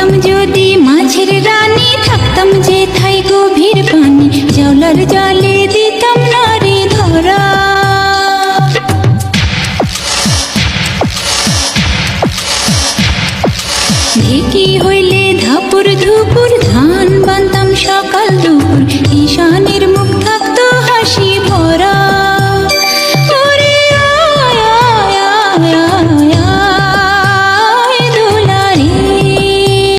হইতাম যদি মাঝের রানী, থাকতাম যে থাই গভীর পানি, জলার জলে দিতাম নারী ধরা। ঢেকি হইলে ধাপুর ধুপুর, ধান বানতাম সকাল দুপুর, ঈশানের মুখ